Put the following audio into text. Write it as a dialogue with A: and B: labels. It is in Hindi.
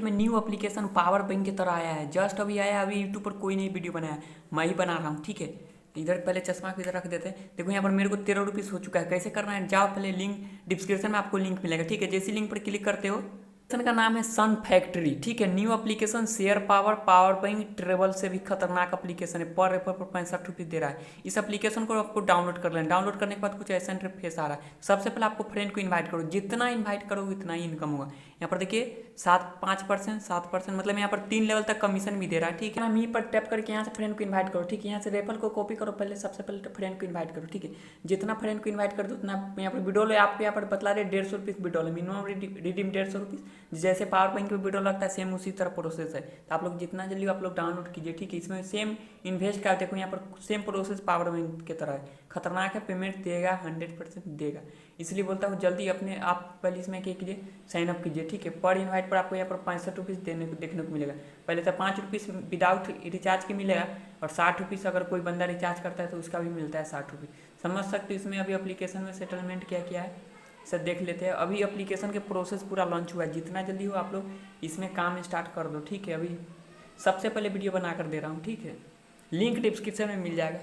A: मार्केट में न्यू एप्लीकेशन पावर बैंक की तरह आया है, जस्ट अभी आया, अभी यूट्यूब पर कोई नहीं वीडियो बनाया, मैं ही बना रहा हूँ। ठीक है, इधर पहले चश्मा को इधर रख देते हैं। देखो यहाँ पर मेरे को 13 रुपीज़ हो चुका है। कैसे करना है, जाओ पहले लिंक डिस्क्रिप्शन में आपको लिंक मिलेगा। ठीक है, जैसे लिंक पर क्लिक करते हो, एप्लीकेशन का नाम है सन फैक्ट्री। ठीक है, new application share power power bank travel से भी खतरनाक एप्लीकेशन है। पर रेफर पर 65 रुपीज़ दे रहा है। इस एप्लीकेशन को आपको डाउनलोड कर लेना। डाउनलोड करने के बाद कुछ ऐसा इंटरफेस आ रहा है। सबसे पहले आपको फ्रेंड को इन्वाइट करो, जितना इन्वाइट करोगे उतना ही इनकम होगा। यहाँ पर देखिए 5% 7%, मतलब यहाँ पर 3 लेवल तक कमीशन भी दे रहा है। ठीक है, मी पर टैप करके यहाँ से फ्रेंड को इन्वाइट करो। ठीक है, यहाँ से रेफर को कॉपी करो, पहले सबसे पहले फ्रेंड को इन्वाइट करो। ठीक है, जितना फ्रेंड को इन्वाइट कर दो उतना यहाँ पर विड्रॉल है। आपको यहाँ पर बतला रहे 150 रुपीज़ विड्रॉल है, मिनिमम रिडीम 150 रुपीज़। जैसे पावर बैंक में विड्रॉल लगता है सेम उसी तरह प्रोसेस है। तो आप लोग जितना जल्दी आप लोग डाउनलोड कीजिए। ठीक है, इसमें सेम इन्वेस्ट का देखो यहाँ पर सेम प्रोसेस पावर बैंक की तरह है, खतरनाक है। पेमेंट देगा 100% देगा, इसलिए बोलता हूँ जल्दी अपने आप पहले इसमें क्या कीजिए, साइन अप कीजिए। ठीक है, पर इन्वाइट पर आपको यहाँ पर 65 रुपीज़ देखने को मिलेगा। पहले तो 5 रुपीज़ विदाउट रिचार्ज के मिलेगा, और 60 रुपीज़ अगर कोई बंदा रिचार्ज करता है तो उसका भी मिलता है 60 रुपीज़। समझ सकते हो। इसमें अभी एप्लीकेशन में सेटलमेंट क्या किया है सर देख लेते हैं। अभी एप्लीकेशन के प्रोसेस पूरा लॉन्च हुआ है, जितना जल्दी हो आप लोग इसमें काम स्टार्ट कर दो। ठीक है, अभी सबसे पहले वीडियो बना कर दे रहा हूँ। ठीक है, लिंक डिस्क्रिप्शन में मिल जाएगा।